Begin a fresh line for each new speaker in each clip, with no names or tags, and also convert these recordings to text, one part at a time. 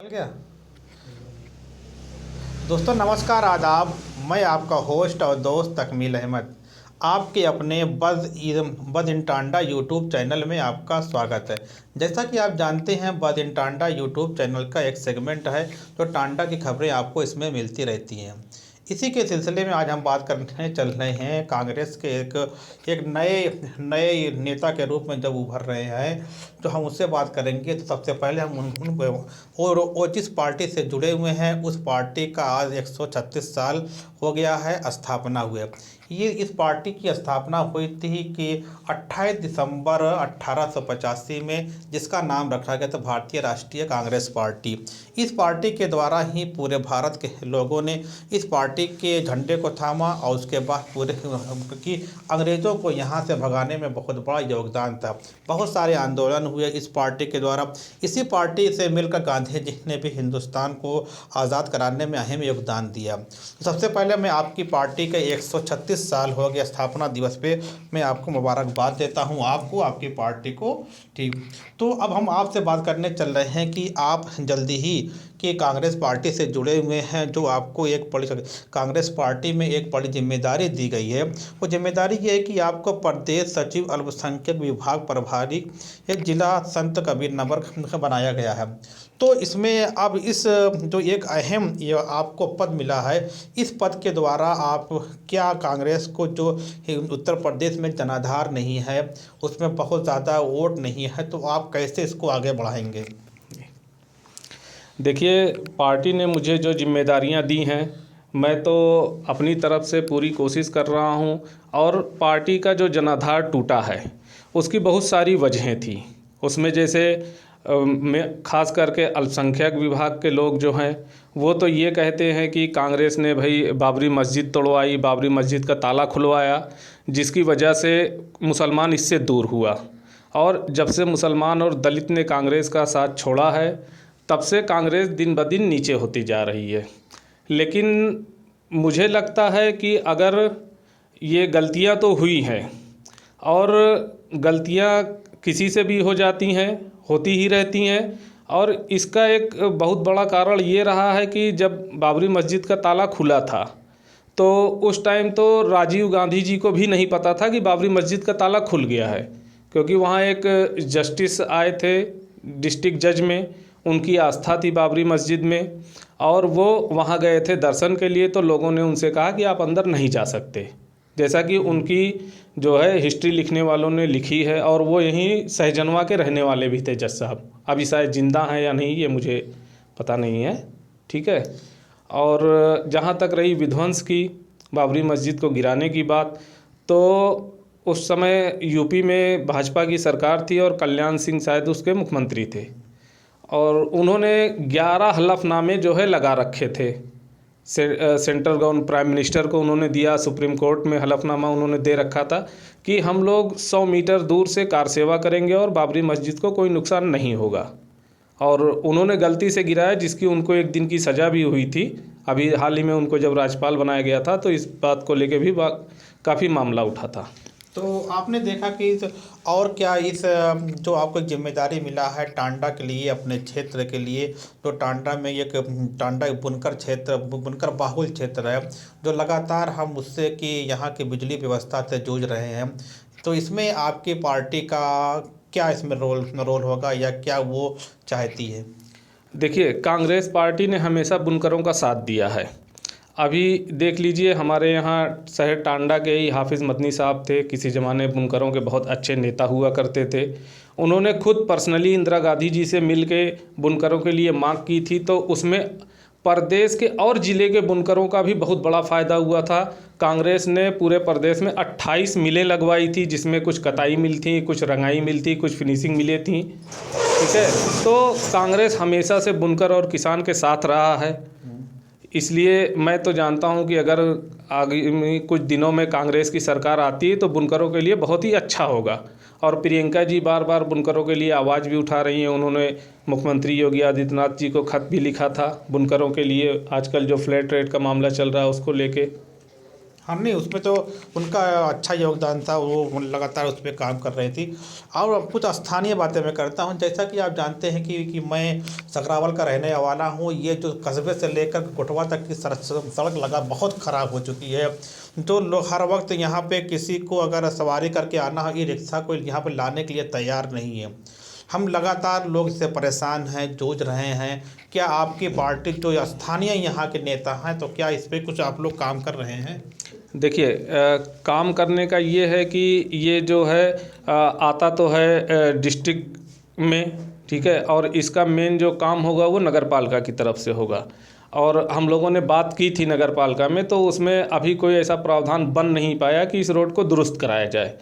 चल गया। दोस्तों नमस्कार, आदाब। मैं आपका होस्ट और दोस्त तकमील अहमद आपके अपने बज़ इन टांडा यूट्यूब चैनल में आपका स्वागत है। जैसा कि आप जानते हैं, बज़ इन टांडा यूट्यूब चैनल का एक सेगमेंट है जो टांडा की खबरें आपको इसमें मिलती रहती हैं। इसी के सिलसिले में आज हम बात करने चल रहे हैं कांग्रेस के एक नए नए नेता के रूप में जब उभर रहे हैं, तो हम उससे बात करेंगे। तो सबसे पहले हम और वो जिस पार्टी से जुड़े हुए हैं उस पार्टी का आज 136 साल हो गया है स्थापना हुए। ये इस पार्टी की स्थापना हुई थी कि 28 दिसंबर 1885 में, जिसका नाम रखा गया था भारतीय राष्ट्रीय कांग्रेस पार्टी। इस पार्टी के द्वारा ही पूरे भारत के लोगों ने इस पार्टी के झंडे को थामा और उसके बाद पूरे की अंग्रेज़ों को यहाँ से भगाने में बहुत बड़ा योगदान था। बहुत सारे आंदोलन हुए इस पार्टी के द्वारा। इसी पार्टी से मिलकर गांधी जी ने भी हिंदुस्तान को आज़ाद कराने में अहम योगदान दिया। सबसे पहले मैं आपकी पार्टी के 136 साल हो गए स्थापना दिवस पे मैं आपको मुबारकबाद देता हूं, आपको, आपकी पार्टी को। ठीक, तो अब हम आपसे बात करने चल रहे हैं कि आप जल्दी ही कि कांग्रेस पार्टी से जुड़े हुए हैं, जो आपको एक बड़ी कांग्रेस पार्टी में एक बड़ी जिम्मेदारी दी गई है। वो जिम्मेदारी ये है कि आपको प्रदेश सचिव अल्पसंख्यक विभाग प्रभारी एक जिला संत कबीर नगर बनाया गया है। तो इसमें अब इस जो एक अहम ये आपको पद मिला है, इस पद के द्वारा आप क्या कांग्रेस को जो उत्तर प्रदेश में जनाधार नहीं है, उसमें बहुत ज़्यादा वोट नहीं है, तो आप कैसे इसको आगे बढ़ाएंगे?
देखिए, पार्टी ने मुझे जो जिम्मेदारियां दी हैं, मैं तो अपनी तरफ से पूरी कोशिश कर रहा हूं। और पार्टी का जो जनाधार टूटा है उसकी बहुत सारी वजहें थी। उसमें जैसे मैं ख़ास करके अल्पसंख्यक विभाग के लोग जो हैं वो तो ये कहते हैं कि कांग्रेस ने भाई बाबरी मस्जिद तोड़वाई, बाबरी मस्जिद का ताला खुलवाया, जिसकी वजह से मुसलमान इससे दूर हुआ। और जब से मुसलमान और दलित ने कांग्रेस का साथ छोड़ा है, तब से कांग्रेस दिन ब दिन नीचे होती जा रही है। लेकिन मुझे लगता है कि अगर ये गलतियां तो हुई हैं, और गलतियां किसी से भी हो जाती हैं, होती ही रहती हैं। और इसका एक बहुत बड़ा कारण ये रहा है कि जब बाबरी मस्जिद का ताला खुला था तो उस टाइम तो राजीव गांधी जी को भी नहीं पता था कि बाबरी मस्जिद का ताला खुल गया है, क्योंकि वहाँ एक जस्टिस आए थे डिस्ट्रिक्ट जज में, उनकी आस्था थी बाबरी मस्जिद में, और वो वहाँ गए थे दर्शन के लिए। तो लोगों ने उनसे कहा कि आप अंदर नहीं जा सकते, जैसा कि उनकी जो है हिस्ट्री लिखने वालों ने लिखी है। और वो यहीं सहजनवा के रहने वाले भी थे जज साहब। अभी शायद जिंदा हैं या नहीं ये मुझे पता नहीं है, ठीक है। और जहाँ तक रही विध्वंस की, बाबरी मस्जिद को गिराने की बात, तो उस समय यूपी में भाजपा की सरकार थी और कल्याण सिंह शायद उसके मुख्यमंत्री थे। और उन्होंने 11 हलफनामे जो है लगा रखे थे। सेंट्रल गवर्नमेंट प्राइम मिनिस्टर को उन्होंने दिया, सुप्रीम कोर्ट में हलफनामा उन्होंने दे रखा था कि हम लोग 100 मीटर दूर से कार सेवा करेंगे और बाबरी मस्जिद को कोई नुकसान नहीं होगा। और उन्होंने गलती से गिराया, जिसकी उनको 1 दिन की सज़ा भी हुई थी। अभी हाल ही में उनको जब राज्यपाल बनाया गया था तो इस बात को लेके भी काफ़ी मामला उठा था।
तो आपने देखा कि और क्या इस जो आपको जिम्मेदारी मिला है टांडा के लिए, अपने क्षेत्र के लिए, तो टांडा में एक टांडा बुनकर क्षेत्र, बुनकर बाहुल क्षेत्र है, जो लगातार हम उससे कि यहाँ की बिजली व्यवस्था से जूझ रहे हैं, तो इसमें आपकी पार्टी का क्या इसमें रोल होगा या क्या वो चाहती है?
देखिए, कांग्रेस पार्टी ने हमेशा बुनकरों का साथ दिया है। अभी देख लीजिए, हमारे यहाँ शहर टांडा के ही हाफिज़ मदनी साहब थे, किसी ज़माने बुनकरों के बहुत अच्छे नेता हुआ करते थे। उन्होंने खुद पर्सनली इंदिरा गांधी जी से मिल के बुनकरों के लिए मांग की थी, तो उसमें प्रदेश के और ज़िले के बुनकरों का भी बहुत बड़ा फ़ायदा हुआ था। कांग्रेस ने पूरे प्रदेश में 28 मिलें लगवाई थी, जिसमें कुछ कताई मिल थी, कुछ रंगाई मिल थी, कुछ फिनिशिंग मिलें थी, ठीक है। तो कांग्रेस हमेशा से बुनकर और किसान के साथ रहा है। इसलिए मैं तो जानता हूं कि अगर आगामी कुछ दिनों में कांग्रेस की सरकार आती है तो बुनकरों के लिए बहुत ही अच्छा होगा। और प्रियंका जी बार बार बुनकरों के लिए आवाज़ भी उठा रही हैं। उन्होंने मुख्यमंत्री योगी आदित्यनाथ जी को खत भी लिखा था बुनकरों के लिए, आजकल जो फ्लैट रेट का मामला चल रहा है उसको लेके।
हाँ, नहीं उसमें तो उनका अच्छा योगदान था, वो लगातार उस पे काम कर रही थी। और अब कुछ स्थानीय बातें मैं करता हूँ। जैसा कि आप जानते हैं कि मैं सकरावल का रहने वाला हूँ। ये जो कस्बे से लेकर कोटवा तक की सड़क लगा बहुत ख़राब हो चुकी है। तो लोग हर वक्त यहाँ पे किसी को अगर सवारी करके आना हो, ई रिक्शा को यहाँ पे लाने के लिए तैयार नहीं है। हम लगातार लोग इससे परेशान हैं, जूझ रहे हैं। क्या आपकी पार्टी जो स्थानीय यहाँ के नेता हैं, तो क्या इस पे कुछ आप लोग काम कर रहे हैं?
देखिए, काम करने का ये है कि ये जो है आता तो है डिस्ट्रिक्ट में, ठीक है, और इसका मेन जो काम होगा वो नगर पालिका की तरफ से होगा। और हम लोगों ने बात की थी नगर पालिका में, तो उसमें अभी कोई ऐसा प्रावधान बन नहीं पाया कि इस रोड को दुरुस्त कराया जाए,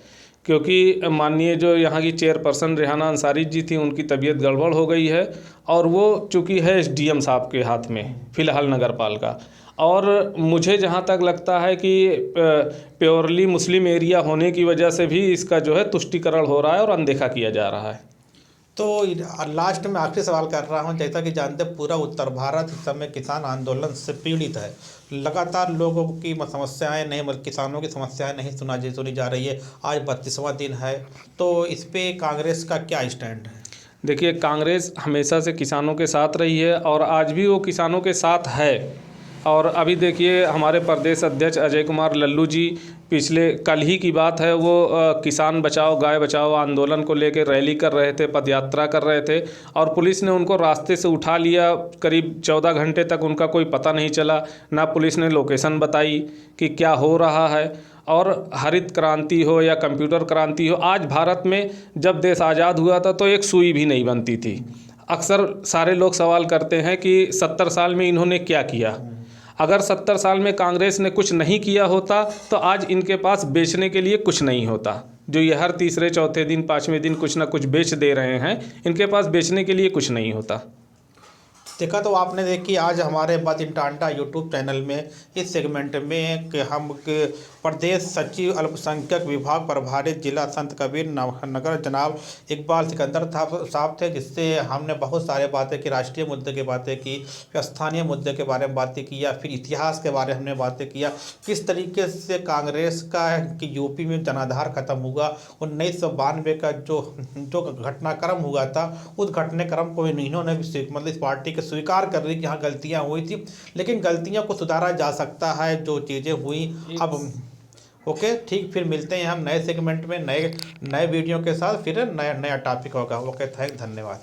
क्योंकि माननीय जो यहाँ की चेयरपर्सन रेहाना अंसारी जी थी, उनकी तबीयत गड़बड़ हो गई है और वो चूँकि है एसडीएम साहब के हाथ में फ़िलहाल नगर पालिका। और मुझे जहाँ तक लगता है कि प्योरली मुस्लिम एरिया होने की वजह से भी इसका जो है तुष्टीकरण हो रहा है और अनदेखा किया जा रहा है।
तो लास्ट में आखिरी सवाल कर रहा हूँ। जैसा कि जानते हैं, पूरा उत्तर भारत इस समय किसान आंदोलन से पीड़ित है। लगातार लोगों की समस्याएं नहीं, किसानों की समस्याएं नहीं सुनी जा रही है। आज 32वां दिन है, तो इस पे कांग्रेस का क्या स्टैंड है?
देखिए, कांग्रेस हमेशा से किसानों के साथ रही है और आज भी वो किसानों के साथ है। और अभी देखिए, हमारे प्रदेश अध्यक्ष अजय कुमार लल्लू जी पिछले कल ही की बात है, वो किसान बचाओ गाय बचाओ आंदोलन को लेकर रैली कर रहे थे, पदयात्रा कर रहे थे, और पुलिस ने उनको रास्ते से उठा लिया। करीब 14 घंटे तक उनका कोई पता नहीं चला, ना पुलिस ने लोकेशन बताई कि क्या हो रहा है। और हरित क्रांति हो या कंप्यूटर क्रांति हो, आज भारत में जब देश आज़ाद हुआ था तो एक सुई भी नहीं बनती थी। अक्सर सारे लोग सवाल करते हैं कि 70 साल में इन्होंने क्या किया। अगर 70 साल में कांग्रेस ने कुछ नहीं किया होता तो आज इनके पास बेचने के लिए कुछ नहीं होता। जो ये हर तीसरे चौथे दिन 5वें दिन कुछ ना कुछ बेच दे रहे हैं, इनके पास बेचने के लिए कुछ नहीं होता।
देखा तो आपने देखी आज हमारे बद इंटांडा यूट्यूब चैनल में इस सेगमेंट में कि हम प्रदेश सचिव अल्पसंख्यक विभाग प्रभारी जिला संत कबीर नगर जनाब इकबाल सिकंदर साहब थे, जिससे हमने बहुत सारे बातें की, राष्ट्रीय मुद्दे की बातें की, फिर स्थानीय मुद्दे के बारे में बातें किया, फिर इतिहास के बारे में हमने बातें किया, किस तरीके से कांग्रेस का कि यूपी में जनाधार खत्म हुआ। 1992 का जो घटनाक्रम हुआ था, उस घटनाक्रम को इन्होंने मतलब इस पार्टी के स्वीकार कर रही कि हाँ गलतियां हुई थी, लेकिन गलतियों को सुधारा जा सकता है जो चीज़ें हुई। अब ओके, ठीक, फिर मिलते हैं हम नए सेगमेंट में नए वीडियो के साथ, फिर नया टॉपिक होगा। ओके, धन्यवाद।